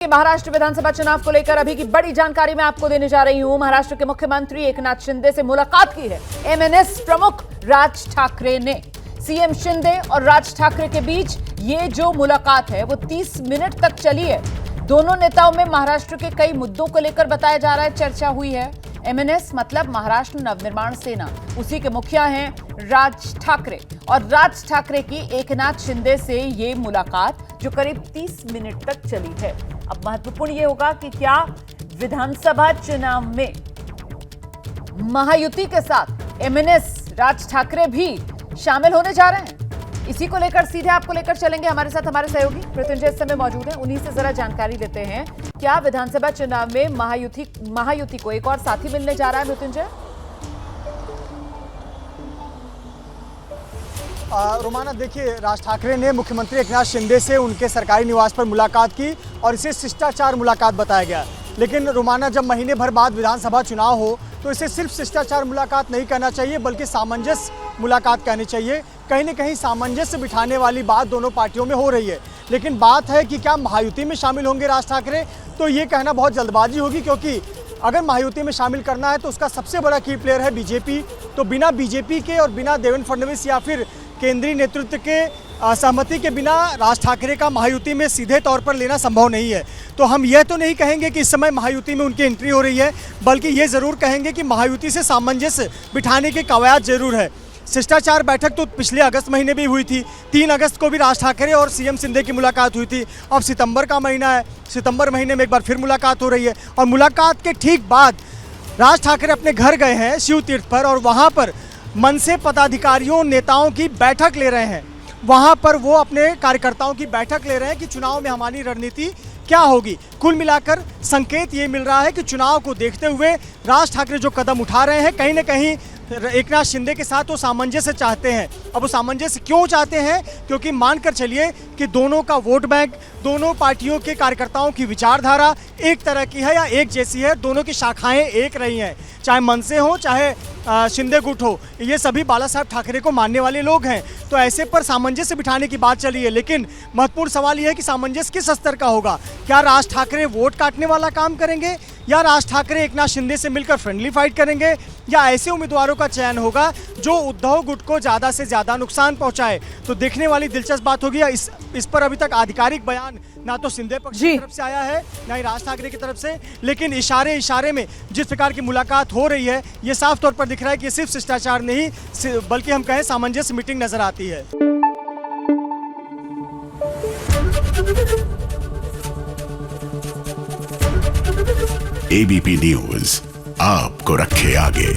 महाराष्ट्र विधानसभा चुनाव को लेकर अभी की बड़ी जानकारी मैं आपको देने जा रही हूं। महाराष्ट्र के मुख्यमंत्री एकनाथ शिंदे से मुलाकात की है एमएनएस प्रमुख राज ठाकरे ने। सीएम शिंदे और राज ठाकरे के बीच ये जो मुलाकात है वो 30 मिनट तक चली है। दोनों नेताओं में महाराष्ट्र के कई मुद्दों को लेकर बताया जा रहा है चर्चा हुई है। एमएनएस मतलब महाराष्ट्र नवनिर्माण सेना, उसी के मुखिया हैं राज ठाकरे और राज ठाकरे की एकनाथ शिंदे से ये मुलाकात जो करीब 30 मिनट तक चली है। अब महत्वपूर्ण ये होगा कि क्या विधानसभा चुनाव में महायुति के साथ एमएनएस राज ठाकरे भी शामिल होने जा रहे हैं। इसी को लेकर सीधे आपको लेकर चलेंगे। हमारे साथ हमारे सहयोगी मृत्युंजय इस समय मौजूद हैं, उन्हीं से जरा जानकारी लेते हैं। क्या विधानसभा चुनाव में महायुति को एक और साथी मिलने जा रहा है मृत्युंजय? रोमाना, देखिए, राज ठाकरे ने मुख्यमंत्री एकनाथ शिंदे से उनके सरकारी निवास पर मुलाकात की और इसे शिष्टाचार मुलाकात बताया गया। लेकिन रोमाना, जब महीने भर बाद विधानसभा चुनाव हो तो इसे सिर्फ शिष्टाचार मुलाकात नहीं कहना चाहिए बल्कि सामंजस्य मुलाकात कहनी चाहिए। कहीं न कहीं सामंजस्य बिठाने वाली बात दोनों पार्टियों में हो रही है। लेकिन बात है कि क्या महायुति में शामिल होंगे राज ठाकरे, तो ये कहना बहुत जल्दबाजी होगी, क्योंकि अगर महायुति में शामिल करना है तो उसका सबसे बड़ा की प्लेयर है बीजेपी। तो बिना बीजेपी के और बिना देवेंद्र फडणवीस या फिर केंद्रीय नेतृत्व के सहमति के बिना राज ठाकरे का महायुति में सीधे तौर पर लेना संभव नहीं है। तो हम यह तो नहीं कहेंगे कि इस समय महायुति में उनकी एंट्री हो रही है, बल्कि ये ज़रूर कहेंगे कि महायुति से सामंजस्य बिठाने के कवायद जरूर है। शिष्टाचार बैठक तो पिछले अगस्त महीने भी हुई थी। 3 अगस्त को भी राज ठाकरे और सीएम शिंदे की मुलाकात हुई थी। अब सितंबर का महीना है, सितंबर महीने में एक बार फिर मुलाकात हो रही है। और मुलाकात के ठीक बाद राज ठाकरे अपने घर गए हैं शिव तीर्थ पर, और वहाँ पर मनसे पदाधिकारियों नेताओं की बैठक ले रहे हैं। वहाँ पर वो अपने कार्यकर्ताओं की बैठक ले रहे हैं कि चुनाव में हमारी रणनीति क्या होगी। कुल मिलाकर संकेत ये मिल रहा है कि चुनाव को देखते हुए राज ठाकरे जो कदम उठा रहे हैं, कहीं न कहीं एकनाथ शिंदे के साथ वो सामंजस्य चाहते हैं। अब वो सामंजस्य क्यों चाहते हैं? क्योंकि मानकर चलिए कि दोनों का वोट बैंक, दोनों पार्टियों के कार्यकर्ताओं की विचारधारा एक तरह की है या एक जैसी है। दोनों की शाखाएं एक रही हैं, चाहे मनसे हो चाहे शिंदे गुट हो, ये सभी बाला साहब ठाकरे को मानने वाले लोग हैं। तो ऐसे पर सामंजस्य बिठाने की बात चली है। लेकिन महत्वपूर्ण सवाल यह है कि सामंजस्य किस स्तर का होगा। क्या राज ठाकरे वोट काटने वाला काम करेंगे, या राज ठाकरे एकनाथ शिंदे से मिलकर फ्रेंडली फाइट करेंगे, या ऐसे उम्मीदवारों का चयन होगा जो उद्धव गुट को ज़्यादा से ज़्यादा नुकसान पहुंचाए। तो देखने वाली दिलचस्प बात होगी। इस पर अभी तक आधिकारिक बयान ना तो शिंदे पक्ष की तरफ से आया है ना ही राज ठाकरे की तरफ से। लेकिन इशारे में जिस प्रकार की मुलाकात हो रही है, ये साफ तौर पर दिख रहा है कि ये सिर्फ शिष्टाचार नहीं बल्कि हम कहें सामंजस्य मीटिंग नजर आती है। एबीपी न्यूज आपको रखे आगे।